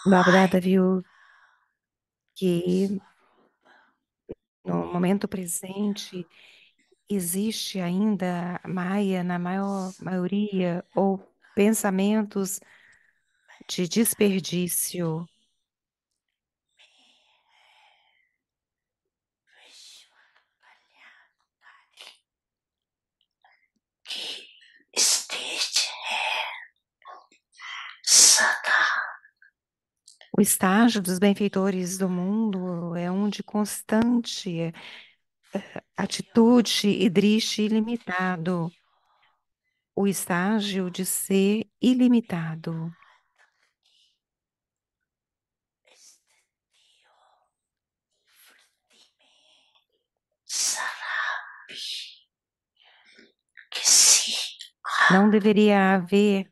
Babdada viu que no momento presente existe ainda Maia, na maior maioria, ou pensamentos de desperdício. que esteja santa. O estágio dos benfeitores do mundo é um de constante atitude e driste ilimitado, o estágio de ser ilimitado. Sarabi, que se Não deveria haver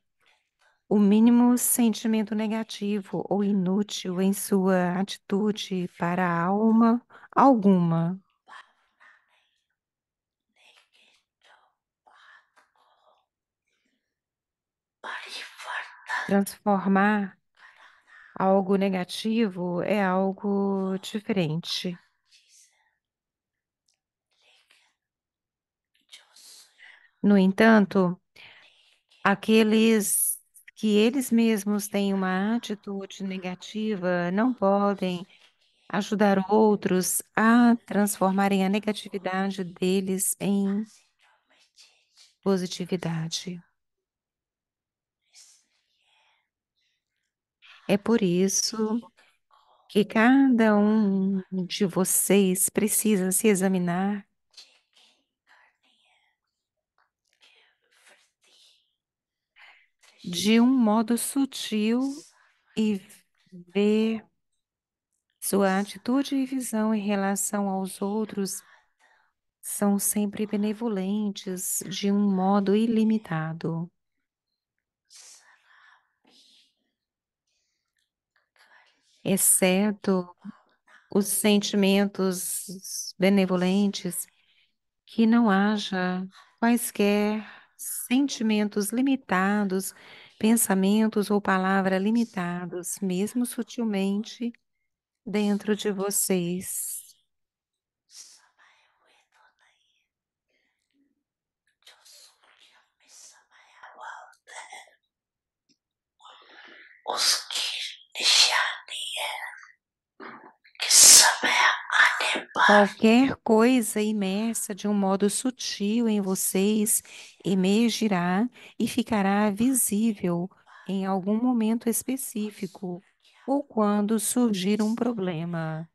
o mínimo sentimento negativo ou inútil em sua atitude para a alma alguma. parivarta Transformar algo negativo é algo diferente. No entanto, aqueles que eles mesmos têm uma atitude negativa não podem ajudar outros a transformarem a negatividade deles em positividade. É por isso que cada um de vocês precisa se examinar de um modo sutil e ver sua atitude e visão em relação aos outros são sempre benevolentes de um modo ilimitado, exceto os sentimentos benevolentes, que não haja quaisquer sentimentos limitados, pensamentos ou palavras limitados, mesmo sutilmente, dentro de vocês. os que deixarem que saber anembar Qualquer coisa imersa de um modo sutil em vocês emergirá e ficará visível em algum momento específico ou quando surgir um problema.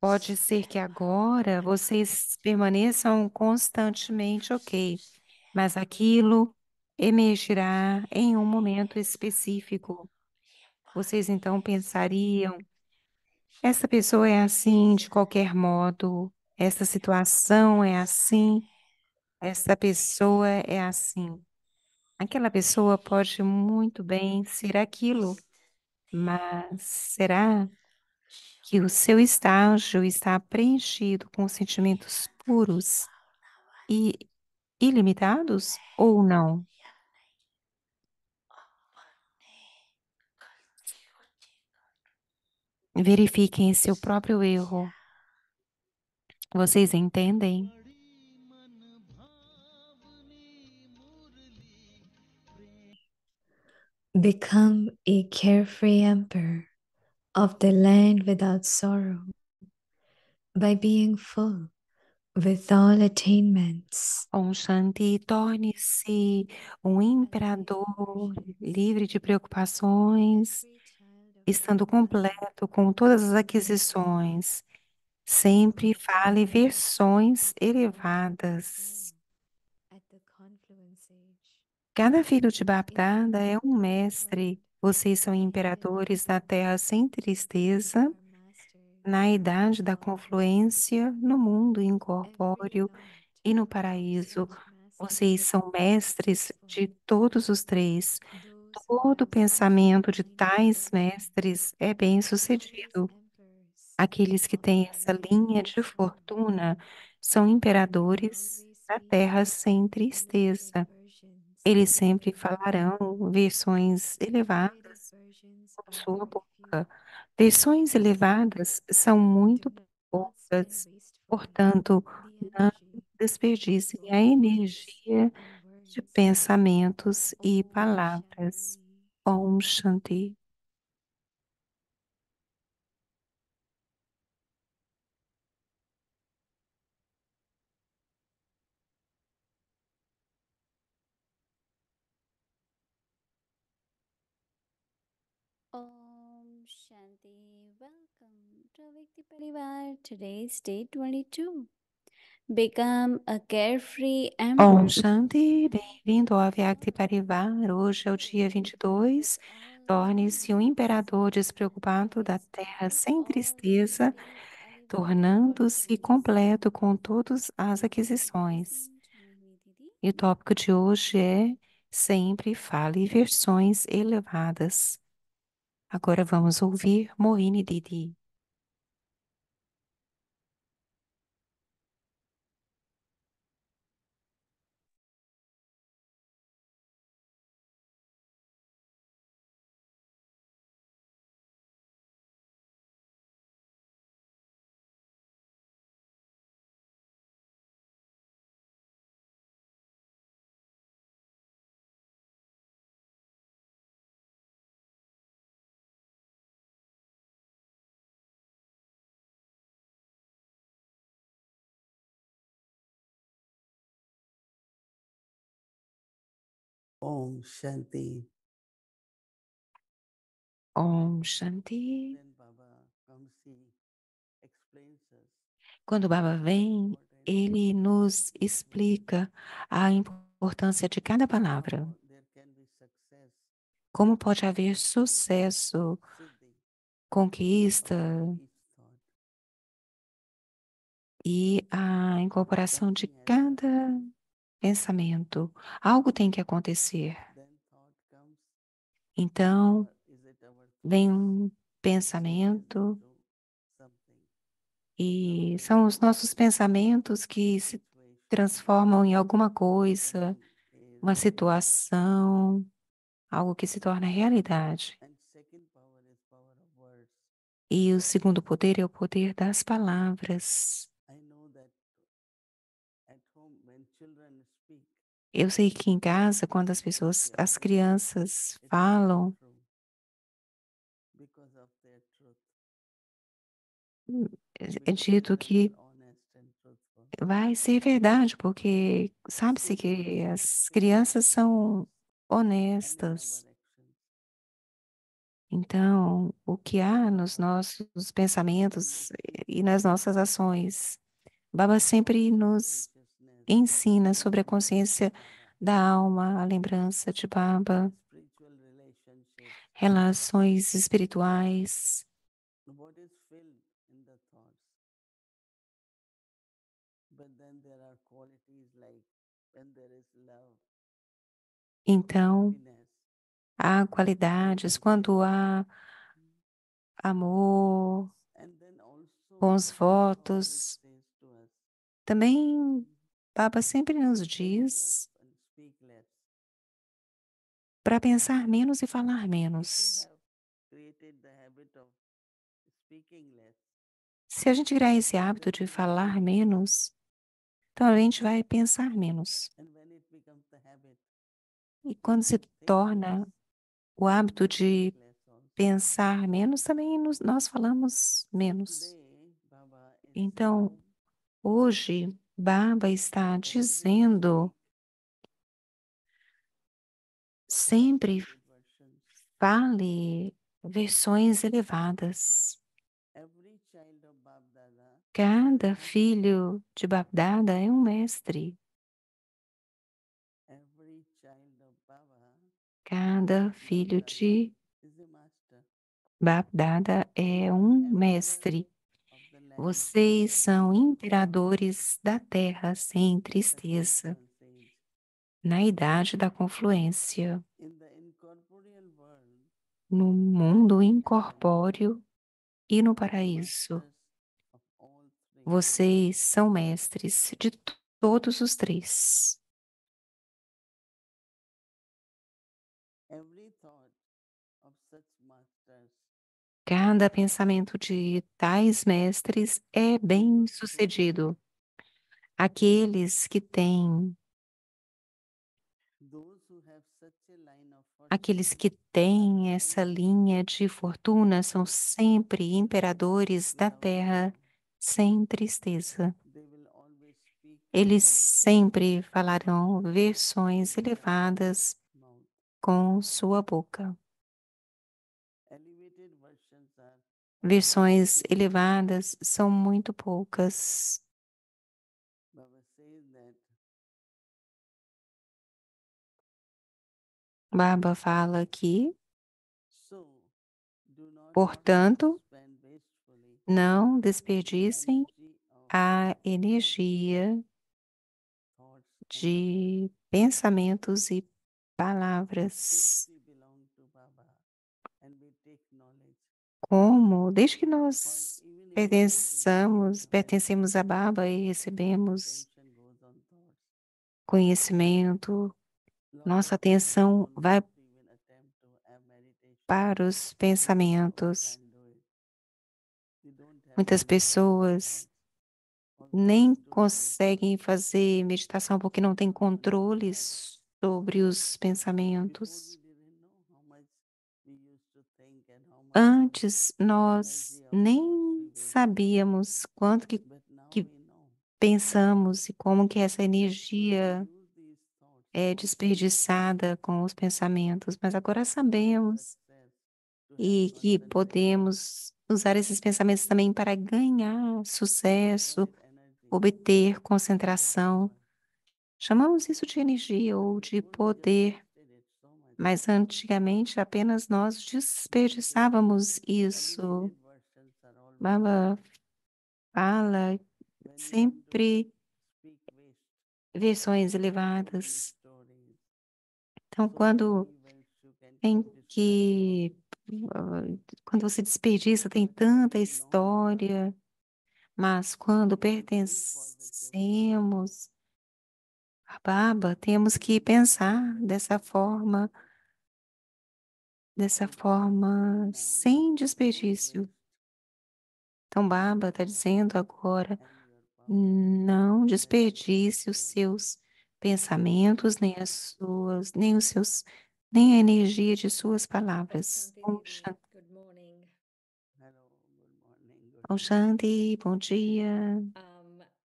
Pode ser que agora vocês permaneçam constantemente ok, mas aquilo emergirá em um momento específico. Vocês então pensariam: essa pessoa é assim de qualquer modo, essa situação é assim, essa pessoa é assim. Aquela pessoa pode muito bem ser aquilo, mas será que o seu estágio está preenchido com sentimentos puros e ilimitados ou não? Verifiquem seu próprio erro. Vocês entendem? Become a carefree emperor of the land without sorrow by being full with all attainments. Om Shanti, torne-se um imperador livre de preocupações, estando completo com todas as aquisições. Sempre fale versões elevadas. At the confluence age, Cada filho de Baptada é um mestre. Vocês são imperadores da terra sem tristeza, are masters na idade da confluência, no mundo every incorpóreo thought e no of paraíso. such Vocês masters são mestres peaceful. de todos os três. Those who Todo have such pensamento de tais benevolence, mestres é glorious bem-sucedido. emperors Aqueles que of têm the essa land linha de without sorrow, fortuna são will imperadores always da be terra sem delivered tristeza. virgins Eles sempre falarão versões elevadas com sua boca. Versões elevadas são muito poucas, portanto, não desperdicem a energia de pensamentos e palavras. Om Shanti. Om Shanti. Welcome to Vikti Parivar. Today's day 22. Become a carefree Om emperor. Shanti, bem-vindo ao Avyakti Parivar. Hoje é o dia 22. Torne-se um imperador despreocupado da terra sem tristeza, tornando-se completo com todas as aquisições. Listen to me, Didi. E o tópico de hoje é sempre fale versões elevadas. Agora vamos ouvir Mohini Didi. Om Shanti. Om Shanti. Then Baba comes, he explains us Quando o Baba vem, ele nos explica a importância de cada palavra. how there can be success, Como pode haver sucesso, siddhi conquista of each thought. e a incorporação de Something has to cada happen. pensamento. Algo tem que acontecer. Then thought comes, Então, or is it our vem thoughts um changing pensamento into something, e something são os nossos pensamentos que se situation, transformam em alguma coisa, something is uma real. situação, algo que se torna realidade. And second power is power of words. E o segundo poder é o poder das palavras. I know that at home when children speak, Eu sei que em casa, quando as pessoas, they as always say crianças it will come falam, true because of their truth, é because dito children are que honest and truthful. vai ser verdade, porque sabe-se Statements que as change our crianças thoughts são and in our honestas. actions. Então, o que há nos nossos When we pensamentos speak e nas nossas ações, Baba sempre about nos consciousness, ensina sobre a remembrance of consciência Baba, da alma, a lembrança de Baba, spiritual relationships, relações espirituais. what is filled in the thoughts. But then there are qualities like when there is love, Então, happiness, há qualidades quando há amor, and then also bons Baba will votos. says to us, Também, Baba sempre nos think less diz and speak less. para pensar menos e falar If we menos. have created the habit of speaking less, Se a gente criar esse hábito then de we will falar think less. menos, então a gente vai pensar menos. And when it becomes the habit E quando se to think less, torna o then hábito we de speak less also. pensar menos, também nós falamos So menos. today, Baba is Então, saying hoje, Baba está always dizendo speak sempre elevated versions. fale versões elevadas. Every child of Bab Dada is a Cada master. filho de Babdada é um mestre. Every child of Baba, Cada Bab filho Dada de is a master. Babdada é You are um emperor mestre. of the land Vocês são without sorrow. imperadores da terra sem At the tristeza, confluence age. na idade da confluência, In the incorporeal world, no mundo in heaven, incorpóreo e no you are paraíso. masters of all three. Vocês são mestres de todos os três. Cada pensamento de tais mestres é bem sucedido. Aqueles que têm, those who have such a line of aqueles fortune que têm are essa always linha de fortuna são peace sempre imperadores da without terra sorrow. sem tristeza. They will always speak Eles elevated sempre verses falarão versões with their elevadas mouth. com sua boca. Elevated versions are very Versões few. elevadas são muito poucas. Baba says that Baba fala aqui, so do not portanto, spend wastefully não the desperdicem energy of a energia thoughts and words. de pensamentos e Since palavras. we belong to Baba and we take knowledge, Como, desde que or nós even if we want to become wise, pertencemos a Baba e our recebemos attention goes on thoughts. conhecimento, Lot nossa of people atenção don't vai want to even attempt to have meditation. para os They say, "Oh, I pensamentos. can't do it." They don't have Muitas control of their pessoas thoughts. Or they nem want to reduce conseguem thoughts. fazer meditação porque não têm They don't know controle that sobre os before we pensamentos. didn't know how much we used to think and how much Antes nós energy of thoughts we nem wasted. sabíamos quanto But now que we know. pensamos e como que essa If we energia use these thoughts é also desperdiçada com os pensamentos, mas agora to have sabemos success, to have e que concentration, podemos usar esses pensamentos também para ganhar we sucesso, call it energy obter or concentração. power. Chamamos isso de energia But ou de before we just poder, wasted it so much. mas antigamente apenas nós Baba says desperdiçávamos isso. elevated versions are always Baba happy. fala When we want to sempre speak waste versões or tell elevadas. stories, Então, so quando many wells you can tem keep distracted. que. Quando você desperdiça, tem But when tanta we belong to Baba, história, mas quando we have to think positively. pertencemos a Baba, temos que pensar dessa So Baba is forma saying now, sem don't desperdício. waste Então, Baba your está thoughts dizendo agora: and your power. não Let's pray desperdice to os Baba. seus pensamentos, nem a energia de suas Om palavras. Shanti Didi, good morning. Hello, good morning, good Om morning. Shanti, bom dia.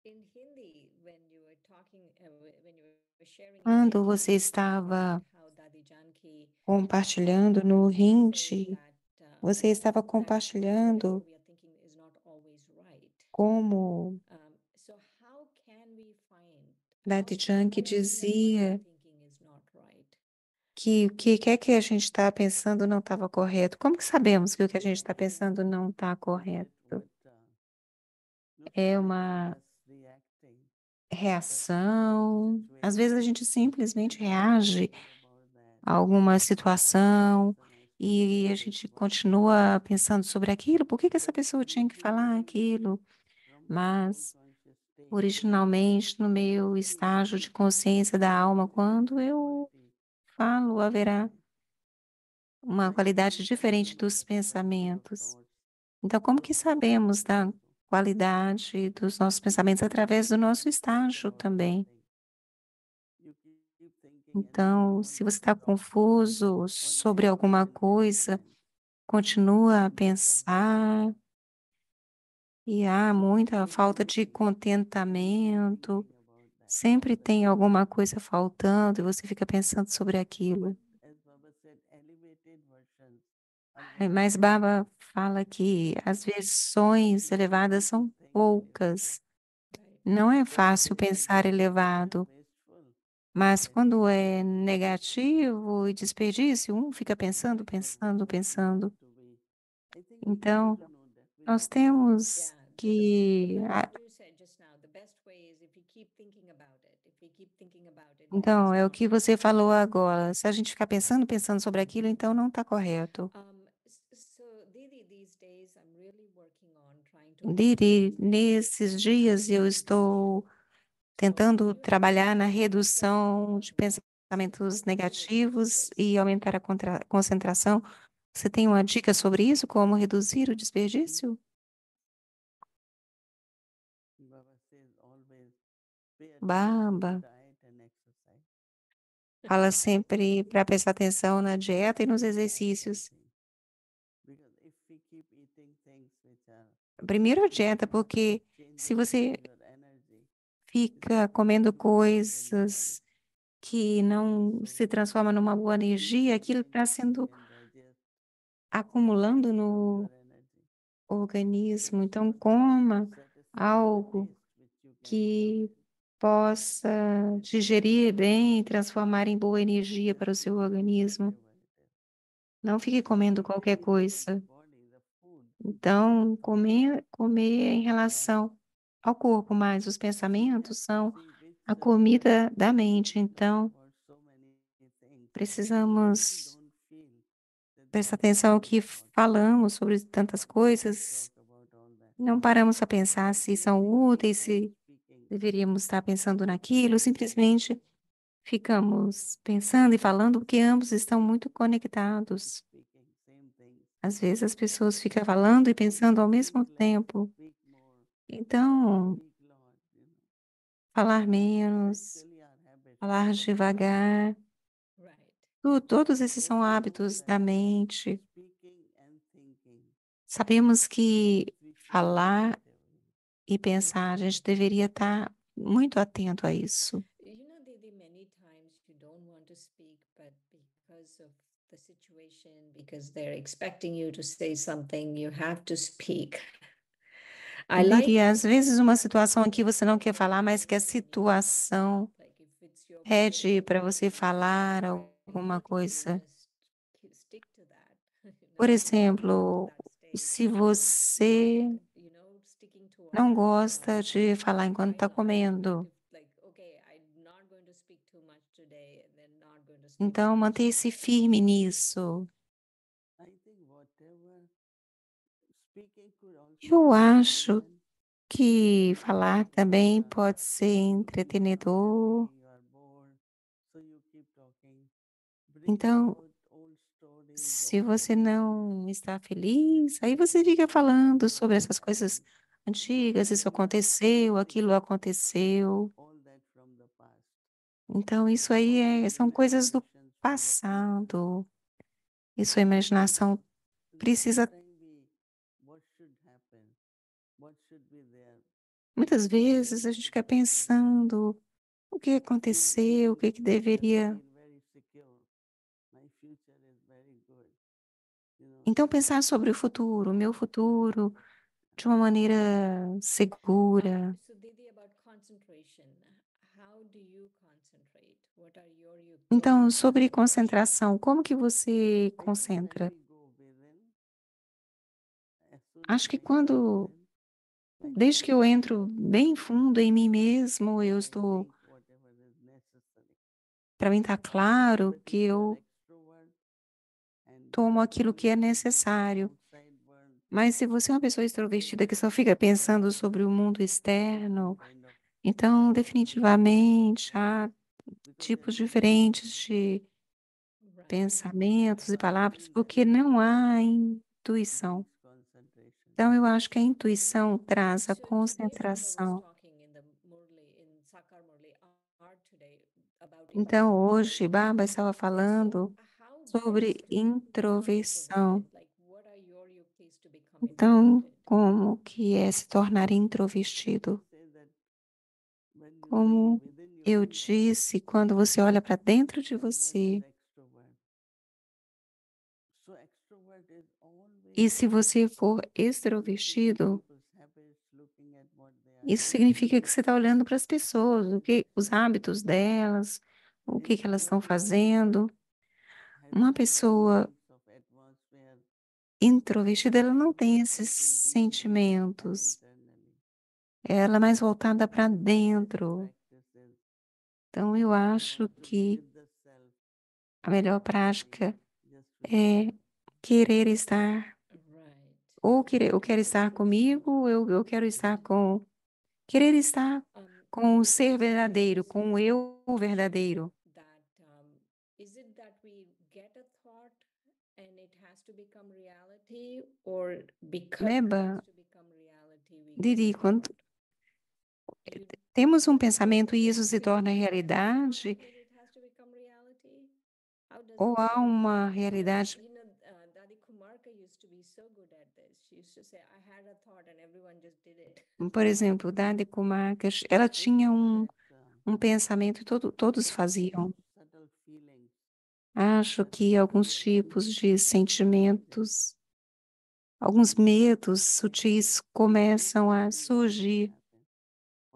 In Hindi, when you were talking, when you were sharing your Quando Hindi, você you talked about estava how Dadi Janki compartilhando no says Hindi, that você estava that whatever compartilhando we are thinking is not always right. como So how Dadi can Janki we see that what we are dizia thinking is not right? que o que quer que a gente está pensando não estava correto. Como que sabemos que o que a gente está Actually, pensando não está is correto? it what looks É like uma us reacting, but the reação. Às vezes a situation gente and simplesmente we don't reage think about that. a alguma Why that situação person has to e say a this? gente Why he has to continua do that? pensando sobre aquilo. Por que que essa But pessoa tinha que falar originally, aquilo? from the soul Mas conscious state, originalmente, no meu if we estágio de speak, consciência da there alma, will be quando different eu quality falo, of haverá mind. uma So how qualidade we can diferente know dos the quality of pensamentos. thoughts Então, como through que our state sabemos da also? qualidade dos nossos pensamentos Sometimes you através do get nosso confused estágio about também? something. You keep thinking and Então, all se você está wrong confuso or sobre negative alguma in coisa, mind. continua a Lack of joy, pensar e há so muita falta originally de we keep contentamento. thinking about that. Sempre But tem alguma coisa faltando e você fica pensando sobre but aquilo. as Baba said, elevated versions are very Mas few. Baba fala que as It versões is easy elevadas to são think elevation. poucas. Right. Não é But fácil when it is pensar negative and elevado, wasteful, mas then we quando keep é thinking. negativo e desperdício, fica pensando, So pensando, we have pensando. to be. I think we need Então, to know that. We nós need to know that. temos Yeah, que. like what you said just now, the best way is if we keep thinking about it. If we keep thinking about it, then Então, it's é o not que você right. falou agora. Se a gente ficar pensando, pensando sobre aquilo, então não está correto. So Didi, these days I'm really working on trying to Diri, minimize my nesses dias eu negative estou emotions. So tentando you have trabalhar na you talked a little bit redução about de that. So pensamentos how do we reduce negativos this? e aumentar a concentração. Você tem uma dica sobre isso? Como reduzir o desperdício? Baba says always pay attention to Baba diet and exercise. fala sempre para prestar atenção na dieta e nos Diet and exercícios. things. Because if we keep eating things which are Primeiro a dieta, porque se changes você your energy, fica comendo coisas que não se transformam numa boa energia, aquilo está sendo can digest acumulando no your energy. organismo. Então, coma Satisfy the algo taste which you can feel. que possa digerir bem e transformar em boa energia para o seu organismo. Whatever it is. Não fique comendo What qualquer we put in the coisa. body, the food, Então, comer em relação ao corpo, mas os pensamentos são see which a comida da mente. Então, about so many things, really precisamos don't feel that they prestar are atenção ao really que important. falamos sobre tantas coisas. Talk about all that. Não paramos a pensar se são úteis, se Speaking, deveríamos estar pensando naquilo, simplesmente ficamos pensando e falando porque ambos estão muito conectados. speaking, same things. Às vezes as pessoas ficam falando e pensando ao mesmo tempo. Speak more, Então, speak lot, falar menos, Actually, our habits. falar devagar, Right. todos esses são Also know hábitos that da mente. speaking and thinking, Sabemos que we should be falar attentive. e pensar, a gente deveria estar muito atento a isso. Didi, many times you don't want to speak, but because of the situation, because they're expecting you to say something, you have to speak. I like Lili, às vezes uma situação aqui você não quer falar, mas que a situação like if it's your pede belief para that você you should falar be alguma able to, you coisa. just stick to that. Por Get to exemplo, that stage. se você But, sticking to não our gosta de falar enquanto está guidelines, right? comendo, If like, okay, I'm not going to speak too much today, then not going to speak too então much mantenha-se tomorrow. firme nisso. I think whatever speaking could also Eu be acho entertainment. que falar You também are pode ser entretenedor. happy, you are bored, so you keep talking. Bring Então, about old stories, se old você things, não está feliz, aí você fica falando sobre essas coisas antigas, isso aconteceu, aquilo aconteceu. all that from the past. Então, isso aí All your são coisas do imaginations from the past. passado. E sua imaginação precisa, Sometimes what should happen, what should be there. muitas vezes, a gente fica pensando o que aconteceu, o que que deveria. Feel very secure. My future is very good. Então, pensar sobre o futuro, o meu futuro, de uma maneira segura. So, Didi, about concentration, how do you concentrate? What are your Então, go-to sobre concentration? concentração, como que você I think when concentra? we go within, as soon as Acho que I go quando, within, my desde que eu entro bem concentration, fundo em mim mesmo, eu I estou, think whatever is necessary. para mim está claro But que if you are eu extrovert and tomo aquilo que é thinking about necessário. outside world, Mas se você é uma pessoa extrovertida que só fica pensando sobre o mundo externo, kind of então definitivamente há because tipos there is diferentes de Right. pensamentos e so I palavras, feel that porque não há intuição. brings concentration. Então, eu acho que a intuição traz a So today Baba was concentração. talking in the Murli, in Sakar Murli art today about Então, hoje, introversion. Baba estava So falando how sobre best to become introversão. introverted? Like what are your keys to become Então, introverted? como que é se tornar introvertido? Say that when you look Como within eu yourself, disse, quando você olha para dentro de and one is você, extrovert. So extrovert is e always se você for looking at extrovertido, people's habits, looking at what they are isso doing. significa que você está olhando para as pessoas, os hábitos delas, o que elas estão Introvert is fazendo. Uma having the pessoa feelings of atmosphere, introvertida, ela não tem esses getting deeply sentimentos. internally. Ela é mais voltada para The best dentro. practice is Então, eu if you acho want to be que with the self, a melhor prática just with the é self. querer estar, Right. ou querer, eu quero estar comigo, eu quero estar com, querer estar com o ser verdadeiro, com o eu verdadeiro. That is it that we get a thought and it has Beba, Didi, quando temos um pensamento e isso se torna realidade, ou há uma realidade. Dadi Kumarka used to be so good at this. She used to say, I had a thought and everyone just did it. Por exemplo, Dade Comarcas, ela tinha um pensamento e todos faziam. subtle feelings Acho que alguns tipos de sentimentos, alguns medos sutis começam a surgir.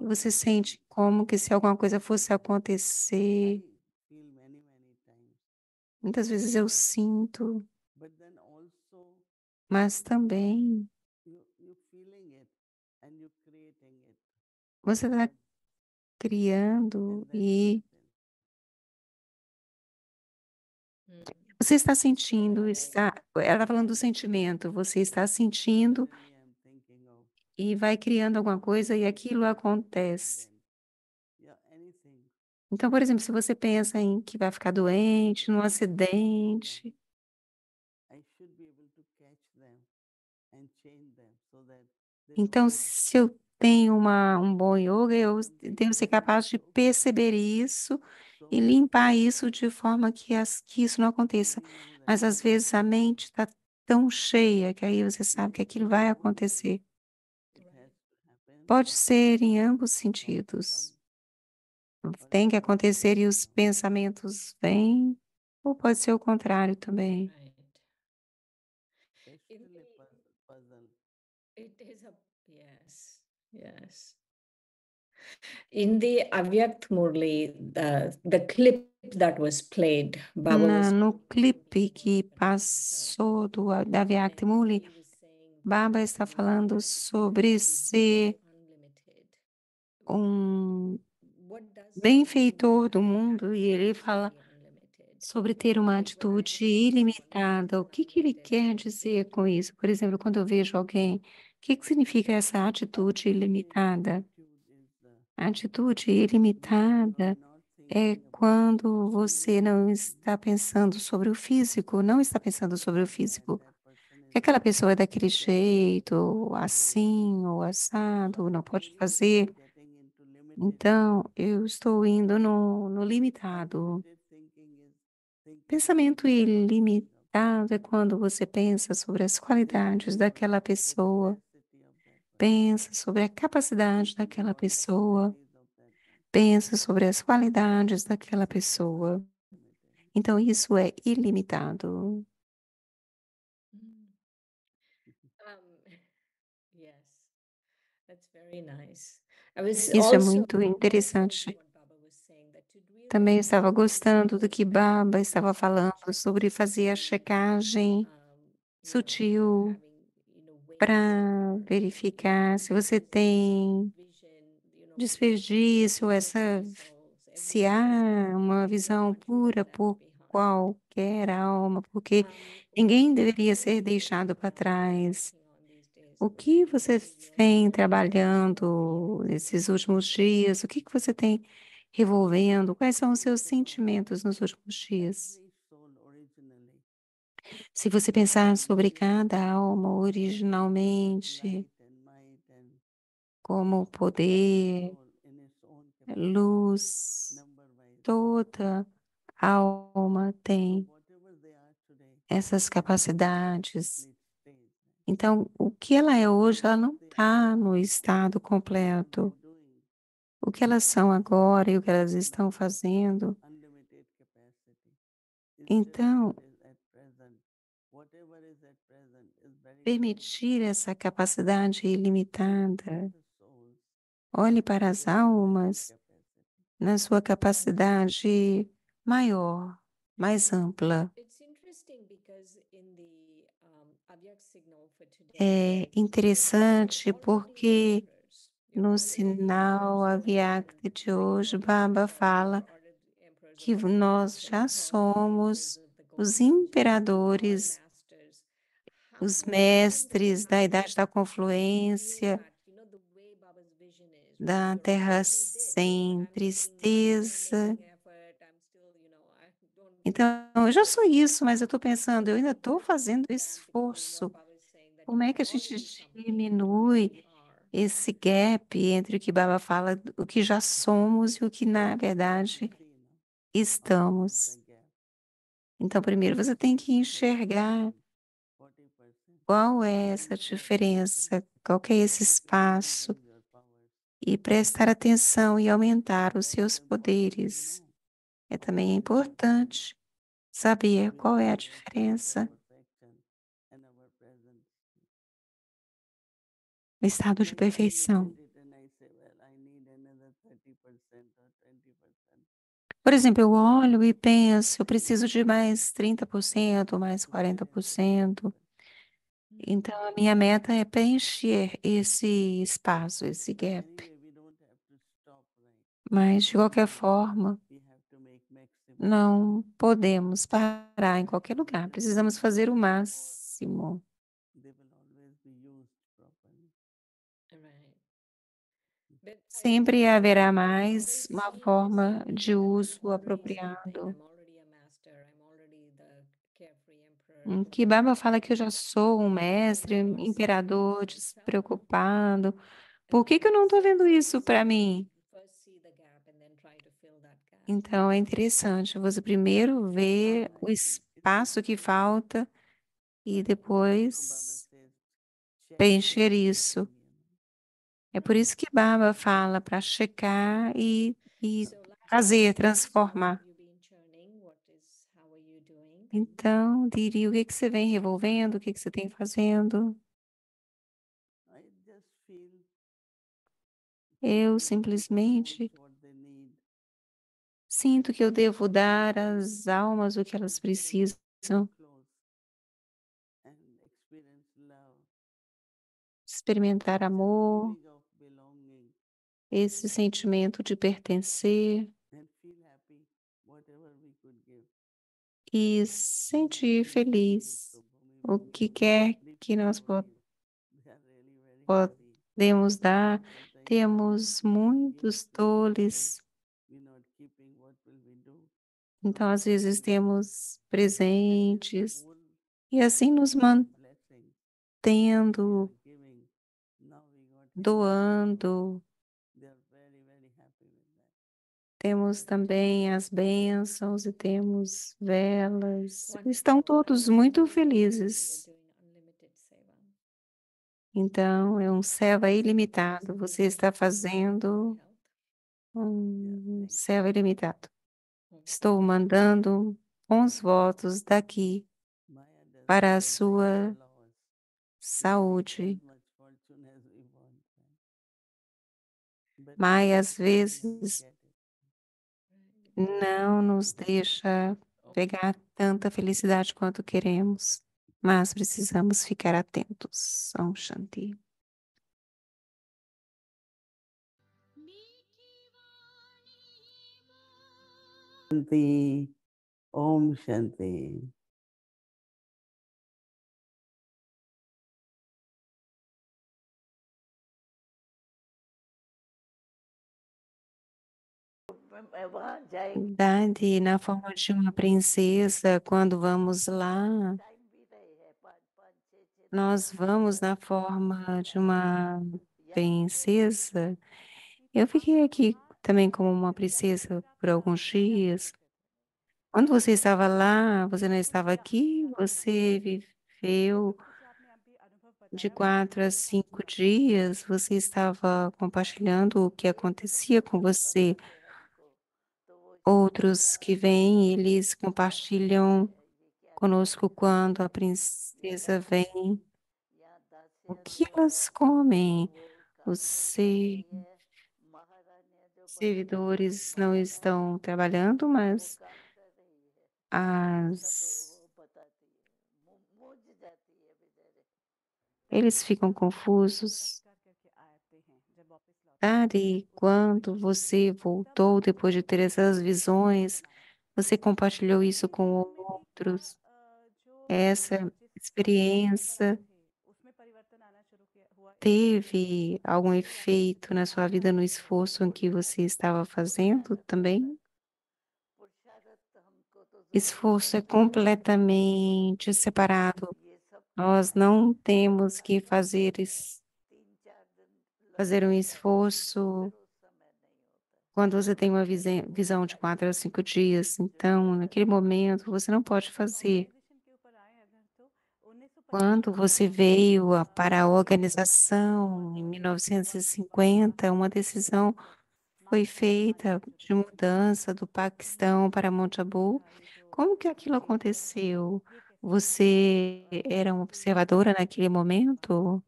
E você sente como que se alguma coisa fosse acontecer. feel many times. Muitas vezes eu sinto, But then also mas também you feeling it and you creating it. você está criando e você está sentindo, ela está falando do sentimento, você está sentindo Really I'm thinking of e vai criando alguma coisa e aquilo acontece. yeah, anything. Então, por exemplo, se você pensa em que vai ficar doente num acidente, I should be able to catch them and change them so that they então don't se eu tenho um bom yoga, eu devo ser capaz de perceber isso e limpar isso de forma que isso não aconteça. Mas às vezes a mente está tão cheia que aí você sabe que aquilo vai acontecer. it has to happen. Pode ser em ambos sentidos. Tem que acontecer e os pensamentos vêm, ou pode ser o contrário também. Right. That's still a puzzle. It is a yes, yes. In the Avyakt Murli, the clip that was played, Baba was No clipe que passou da Vyakti Murli, Baba está falando sobre ser um benfeitor do mundo e ele fala sobre ter uma atitude ilimitada. O que ele quer dizer com isso? Por exemplo, quando eu vejo alguém, o que significa essa atitude ilimitada? A atitude ilimitada é quando você não está pensando sobre o físico, não está pensando sobre o físico. Que aquela pessoa é daquele jeito, ou assim, ou assado, ou não pode fazer. Então, eu estou indo no limitado. Pensamento ilimitado é quando você pensa sobre as qualidades daquela pessoa, pensa sobre a capacidade daquela pessoa, pensa sobre as qualidades daquela pessoa. Então, isso é ilimitado. yes, that's very nice. I was Isso é also muito interessante. what Baba was saying that to really Também estava gostando do que Baba estava falando sobre fazer a checagem sutil para verificar se você tem desperdício, se há uma visão pura por qualquer alma, porque ninguém deveria ser deixado para trás. O que você vem trabalhando nesses últimos dias? O que você tem revolvendo? Quais são os seus sentimentos nos últimos dias? Every soul originally Se você pensar sobre cada alma originalmente, light and might and como poder, soul in its own luz, number wise. toda alma tem Whatever they are today, essas capacidades. complete state. Então, o que ela é hoje, ela não está no estado completo. Doing O que elas são agora e o que elas estão fazendo. unlimited capacity. It's Então, just it is at present. Whatever is at present is very permitir essa capacidade ilimitada. the souls Olhe para as almas capacity. na sua capacidade maior, mais ampla. it's interesting because in the Avyak signal for today, É interessante porque you're no already sinal Avyakta de hoje, Baba fala que nós já somos os imperadores, os mestres da idade da confluência, da terra sem tristeza. Então, eu já sou isso, mas eu estou pensando, eu ainda estou fazendo esforço. Como é que a gente diminui esse gap entre o que Baba fala, o que já somos e o que, na verdade, estamos? Então, primeiro você tem que enxergar qual é essa diferença, qual que é esse espaço e prestar atenção e aumentar os seus poderes. É também importante saber qual é a diferença no estado de perfeição. Por exemplo, eu olho e penso, eu preciso de mais 30%, mais 40%. Então, a minha meta é preencher esse espaço, esse gap. Mas, de qualquer forma, não podemos parar em qualquer lugar. Precisamos fazer o máximo. Sempre haverá mais uma forma de uso apropriado. Que Baba fala que eu já sou um mestre, um imperador, despreocupado. Por que que eu não estou vendo isso para mim? Então é interessante você primeiro ver o espaço que falta e depois preencher isso. É por isso que Baba fala para checar e fazer, transformar. Então, diria, o que que você vem revolvendo, o que que você tem fazendo? Eu simplesmente sinto que eu devo dar às almas o que elas precisam, experimentar amor, esse sentimento de pertencer e sentir feliz. O que quer que nós podemos dar, temos muitos toles, então às vezes temos presentes e assim nos mantendo, doando. Temos também as bênçãos e temos velas. Estão todos muito felizes. Então, é um seva ilimitado. Você está fazendo um seva ilimitado. Estou mandando bons votos daqui para a sua saúde. Mas às vezes não nos deixa pegar tanta felicidade quanto queremos, mas precisamos ficar atentos. Om Shanti. Shanti, Om Shanti. Dade na forma de uma princesa, quando vamos lá, nós vamos na forma de uma princesa. Eu fiquei aqui também como uma princesa por alguns dias. Quando você estava lá, você não estava aqui, você viveu de 4 a 5 dias, você estava compartilhando o que acontecia com você. Outros que vêm, eles compartilham conosco quando a princesa vem. O que elas comem? Os servidores não estão trabalhando, mas as... eles ficam confusos. E quando você voltou depois de ter essas visões, você compartilhou isso com outros, essa experiência teve algum efeito na sua vida no esforço em que você estava fazendo também? esforço é completamente separado. ये सब Nós não temos que fazer, 3-4 दिन fazer um लगातार esforço फिर उस समय नहीं होता है। quando você tem uma visão de 4 a 5 dias. Então, naquele momento, você não pode fazer. Organisation के ऊपर आए अगर तो 1950 Quando você veio para a organização em 1950, uma decisão foi feita de mudança do Paquistão para Monte Abu. Como que aquilo aconteceu? Você era uma observadora naquele momento?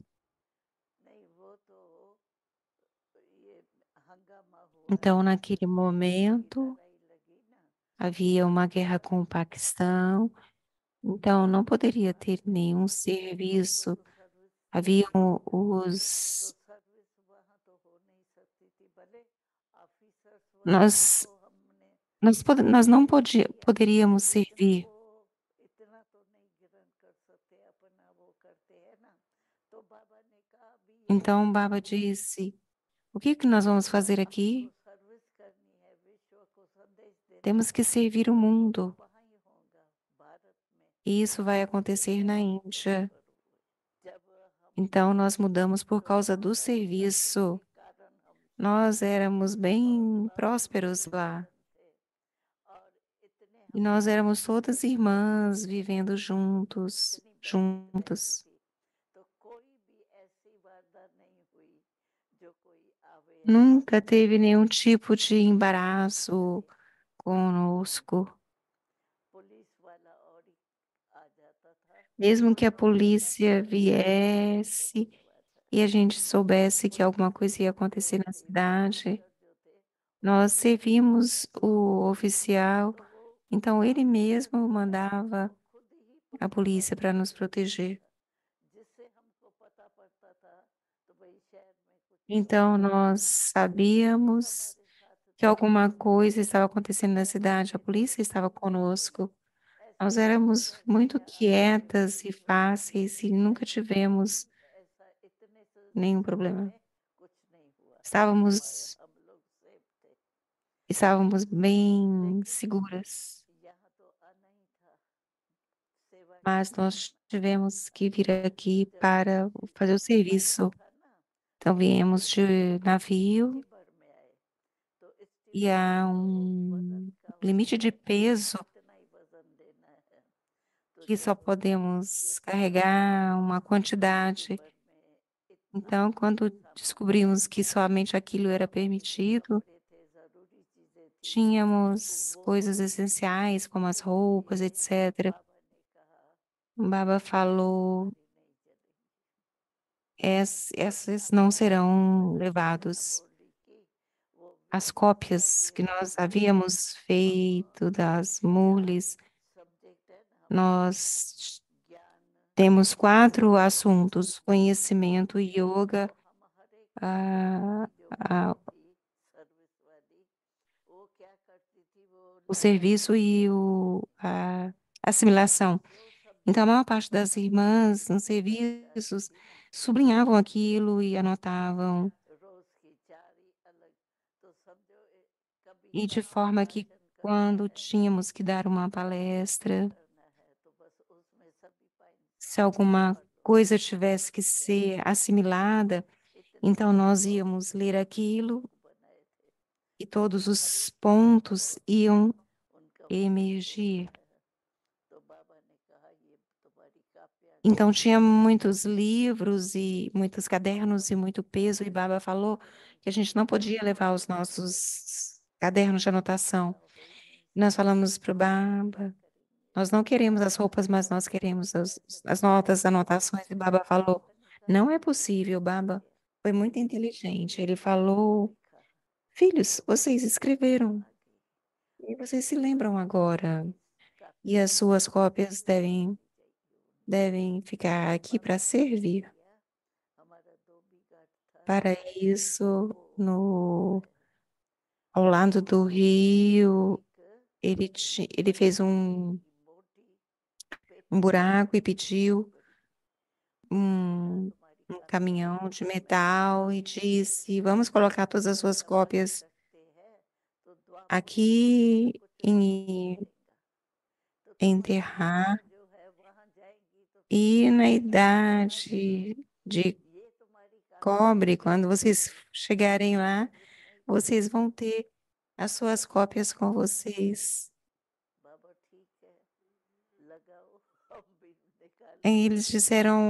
नहीं वो तो ये हंगामा हुआ Então, ना naquele उसकी momento, लड़ाई लगी ना havia uma guerra com o Paquistão, então não poderia ter nenhum हमको serviço. तो सर्विस Haviam तो os. सर्विस वहाँ तो हो नहीं सकती थी भले ऑफिसर्स वगैरह Nós, को हमने nós não ट्रेन किया poderíamos लेकिन servir. वो इतना तो नहीं गिरन कर सकते अपना वो करते हैं ना तो बाबा ने कहा अभी यहाँ Então, तो Baba disse: o que que nós vamos fazer हमको aqui? सर्विस करनी है विश्व को संदेश देना Temos है que servir o तो वो तो mundo. वहाँ ही होगा भारत में E isso vai इसलिए acontecer na हम लोग Índia. शुरू हुए जब हम Então, nós mudamos por तो causa do सर्विस serviço. के कारण हम शुरू Nós हुए éramos और bem बाबा prósperos इतने lá. मगन थे और इतने E हम nós लोग éramos todas irmãs रहते हैं vivendo juntos, इतनी बहस रहती juntas. थी तो कोई भी ऐसी वारदात नहीं हुई जो कोई आवे ऐसा Nunca teve nenhum tipo de embaraço conosco. Police वाला और ही आ जाता था Mesmo que a और polícia फटाफट viesse शुरू हुआ था e a gente soubesse que alguma coisa ia officers जो acontecer na थे cidade, ऑफिसर जो थे वो nós खुद ही servimos o oficial, तो वो então ele ऑफिसर mesmo जो था mandava वो खुद ही a पुलिस polícia वालों para को nos भेज देता proteger. था जिससे हमको पता पड़ता था तो भाई शहर में कुछ हो Então रहा है nós पुलिस sabíamos हमारे साथ que थी alguma coisa estava acontecendo na cidade, a ऐसे polícia estava कोई conosco. Nós ऐसी éramos कंट्रोवर्सी muito या आगे quietas e नहीं हुई fáceis e nunca tivemos ऐसा इतने nenhum समय problema. में कुछ नहीं हुआ हमारा Estávamos, हम लोग सेफ थे estávamos bem लेकिन seguras, यहाँ तो आना ही था सेवा mas करने nós आना था tivemos que vir aqui जब para fazer o by serviço. था ना Então तो viemos de navio स्टीमर में आए तो e स्टीमर में há तो वजन का limite होता de है कि peso इतना ही वजन देना है तो que só जब ये podemos पता carregar चला uma कि quantidade. स्टीमर में इतना Então, quando सामान है descobrimos que somente aquilo जो era हमारे जो permitido, कपड़े थे जरूरी चीजें थी तो tínhamos वो coisas essenciais, como as उसके roupas, लिए etc. बाबा ने कहा O Baba ये falou: हमारी नहीं चलेंगी Essas não हमने serão मैंने ना levados." बोली कि वो As विश्व का cópias जो que nós havíamos feito das चार mules, सब्जेक्ट है ना हमारे nós ज्ञान temos quatro अनुशासन assuntos: conhecimento, तो yoga, हम हर एक सब्जेक्ट a, की जो a, बहन थी सर्विस वाली वो क्या करती थी वो o लिखा serviço करती e थी a assimilação. जो Então, a subject maior parte das irmãs nos बताई जाती serviços थी ना sublinhavam aquilo e anotavam, रोज की चार ही अलग तो समझो कभी e de कथा forma que भाषण करना quando है tínhamos que dar uma सत्संग palestra, करना है तो बस उसमें सभी se पॉइंट्स alguma पढ़ लो coisa tivesse que क्या ser assimilada, इतने então nós वो íamos ler aquilo बुक बनाए थे e todos हर os एक चीज pontos पढ़ो iam उनका महत्व emergir. क्या है तो बाबा ने कहा ये तुम्हारी कापियां Então नहीं tinha है muitos livros e muitos cadernos e muito peso, e Baba falou que a gente não podia levar os nossos cadernos de anotação. ऐसा हो ही नहीं Nós सकता falamos para o क्या Baba, करेंगे nós não queremos as roupas, mas nós queremos ऐसे as बाबा ने notas, anotações. E Baba falou, बाबा ने कहा não é तुम possível, Baba. लिखे Foi muito inteligente. Ele तुमने falou, लिखा filhos, vocês काम escreveram आ गई e vocês se तो lembram agora. तुम्हारी E कापियां as suas cópias यूं रखी जाएगी devem ficar तो aqui बाबा para ने क्या servir. किया हमारा धोबीघाट था Para isso, वो no बनवाया ao lado तो do rio, एक ele fez लकड़ी की मोटी um पेटी buraco e वो pediu करी यहाँ um, तुम्हारी um कापियां caminhão de इसमें metal e रखो disse: Vamos colocar todas as suas दबा के cópias रखते हैं तो द्वापर युग में aqui कुछ नहीं e चलेगा enterrar, जो है वहाँ जाएंगी तो e na idade de ये तुम्हारी काफी cobre, quando vocês chegarem lá, vocês vão ter as suas cópias com vocês. बाबा ठीक है लगाओ हम भी Aí निकालेंगे eles अपने disseram,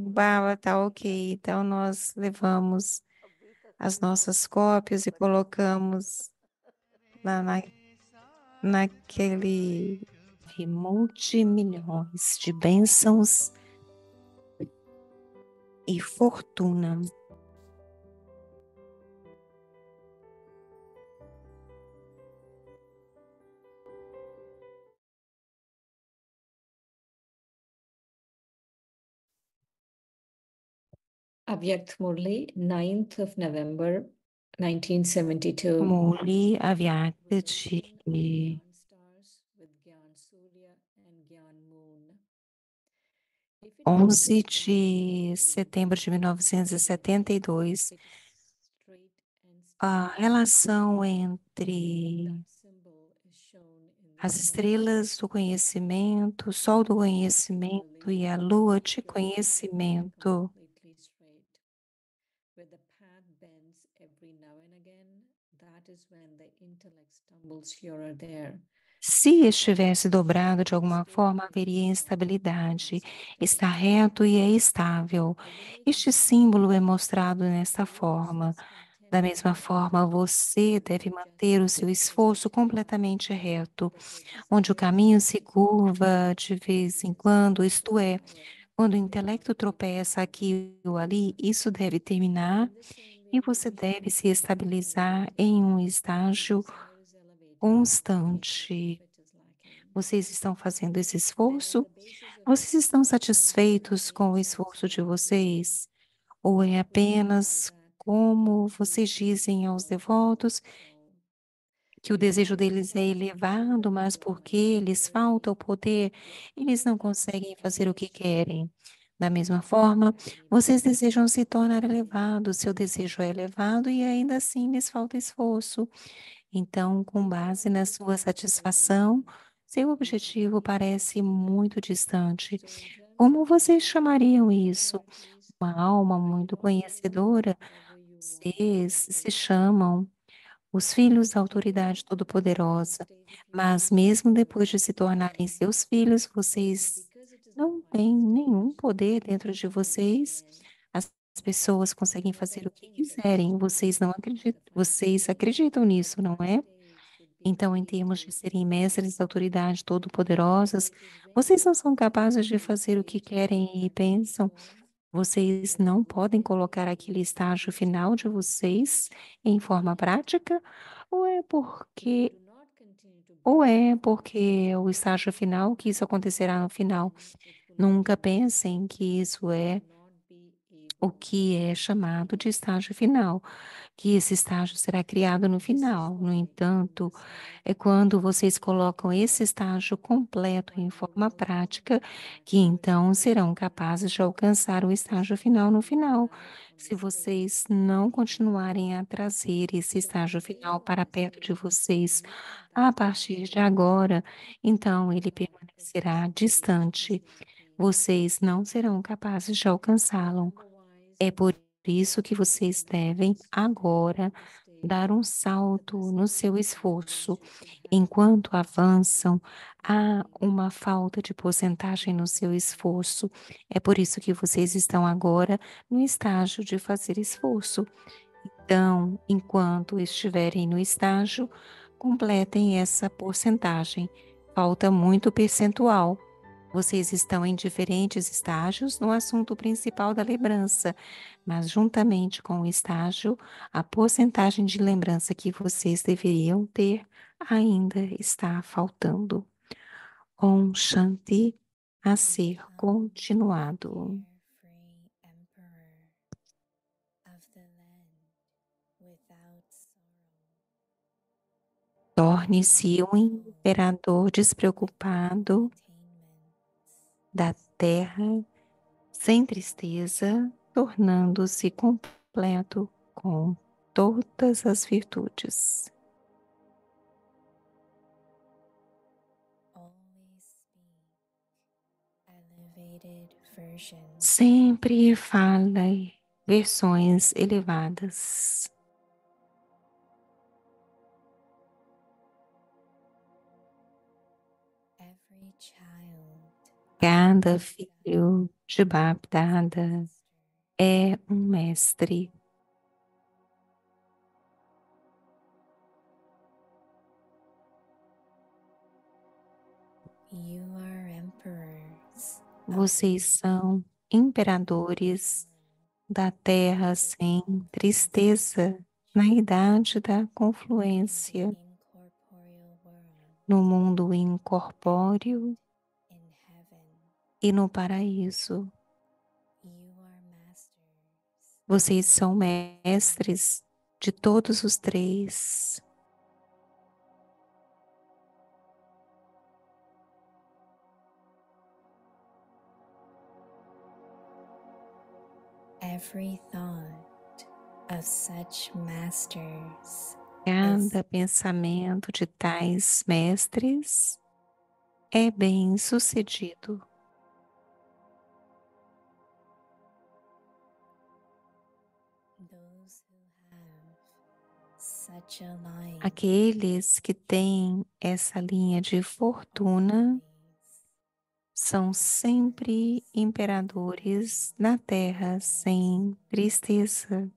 वो Bala, सारे tá निकाल ok. Então nós levamos अभी तक as तो वो nossas नहीं cópias e बना colocamos na, na, naquele multimilhões de bênçãos e fortuna. Avyakt Murli, 9th of November, 1972. Murli Avyakt Was de born in Gyan stars with Gyan Surya and Gyan Moon. If it was 11 written in de a setembro de Vedic calendar, 1972. it is straight and A steady. relação entre That symbol is shown in the as image. estrelas do conhecimento, o sol do conhecimento e Similarly, a lua de if it is written conhecimento. completely straight, where the path bends every now and again, that is when the intellect stumbles here or there. Se estivesse dobrado de alguma forma, haveria instabilidade. Está reto e é estável. Este símbolo é mostrado nesta forma. Da mesma forma, você deve manter o seu esforço completamente reto, onde o caminho se curva de vez em quando, isto é, quando o intelecto tropeça aqui ou ali, isso deve terminar e você deve se estabilizar em um estágio constante. Vocês estão fazendo esse esforço? Vocês estão satisfeitos com o esforço de vocês? Ou é apenas como vocês dizem aos devotos que o desejo deles é elevado, mas porque lhes falta o poder, eles não conseguem fazer o que querem? Da mesma forma, vocês desejam se tornar elevados, seu desejo é elevado e ainda assim lhes falta esforço. Então, com base na sua satisfação, seu objetivo parece muito distante. Como vocês chamariam isso? Uma alma muito conhecedora? Vocês se chamam os filhos da autoridade todo-poderosa, mas mesmo depois de se tornarem seus filhos, vocês não têm nenhum poder dentro de vocês. As pessoas conseguem fazer o que quiserem, vocês não acreditam, vocês acreditam nisso, não é? Então, em termos de serem mestres da autoridade todo-poderosas, vocês não são capazes de fazer o que querem e pensam. Vocês não podem colocar aquele estágio final de vocês em forma prática? Ou é porque, ou é porque o estágio final, que isso acontecerá no final? Nunca pensem que isso é o que é chamado de estágio final, que esse estágio será criado no final. No entanto, é quando vocês colocam esse estágio completo em forma prática, que então serão capazes de alcançar o estágio final no final. Se vocês não continuarem a trazer esse estágio final para perto de vocês a partir de agora, então ele permanecerá distante. Vocês não serão capazes de alcançá-lo. É por isso que vocês devem agora dar um salto no seu esforço. Enquanto avançam, há uma falta de porcentagem no seu esforço. É por isso que vocês estão agora no estágio de fazer esforço. Então, enquanto estiverem no estágio, completem essa porcentagem. Falta muito percentual. Vocês estão em diferentes estágios no assunto principal da lembrança, mas juntamente com o estágio, a porcentagem de lembrança que vocês deveriam ter ainda está faltando. Om Shanti a ser continuado. Torne-se um imperador despreocupado da terra, sem tristeza, tornando-se completo com todas as virtudes. Sempre fala versões elevadas. Cada filho de Baptada é um mestre. Vocês são imperadores da terra sem tristeza na idade da confluência, no mundo incorpóreo e no paraíso. Vocês são mestres de todos os três. Cada pensamento de tais mestres é bem-sucedido. Aqueles que têm essa linha de fortuna são sempre imperadores na terra sem tristeza.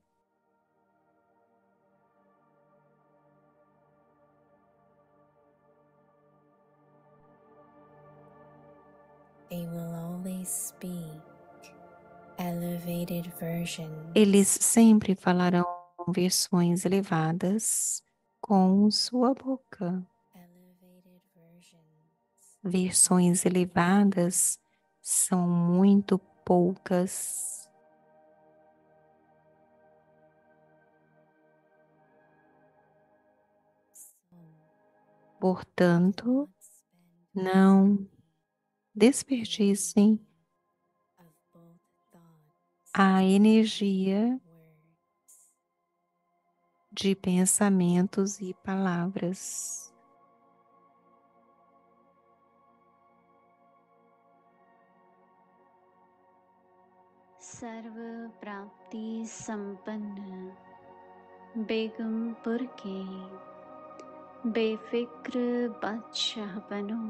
Eles sempre falarão versões elevadas com sua boca. Versões elevadas são muito poucas. Portanto, não desperdicem a energia de pensamentos e palavras. सर्व प्राप्ति संपन्न बेगमपुर के बेफिक्र बादशाह बनो।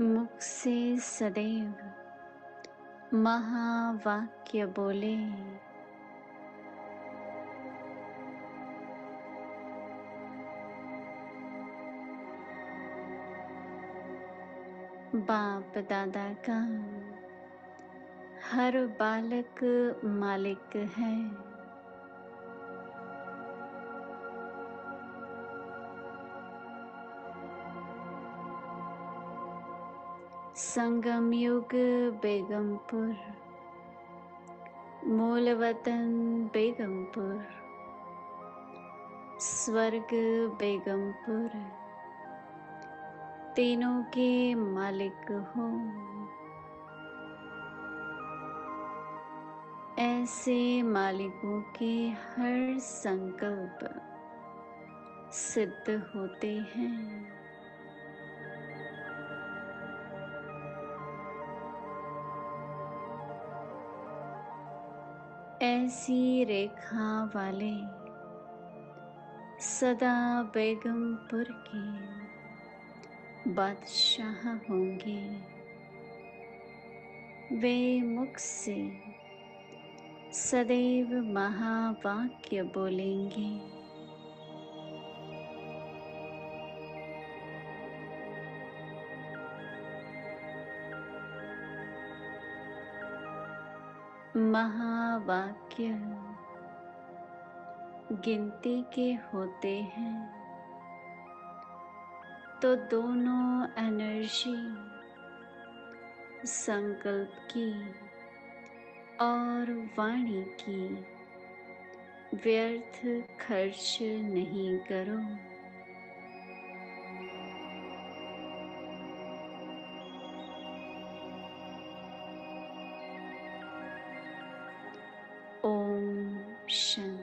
मुख से सदैव महावाक्य बोले। बाप दादा का हर बालक मालिक है। संगम युग बेगमपुर, मूल वतन बेगमपुर, स्वर्ग बेगमपुर, तीनों के मालिक हो। ऐसे मालिकों के हर संकल्प सिद्ध होते हैं। ऐसी रेखा वाले सदा बेगमपुर के बादशाह होंगे। वे मुख से सदैव महावाक्य बोलेंगे। महावाक्य गिनती के होते हैं तो दोनों एनर्जी संकल्प की और वाणी की व्यर्थ खर्च नहीं करो। शांति।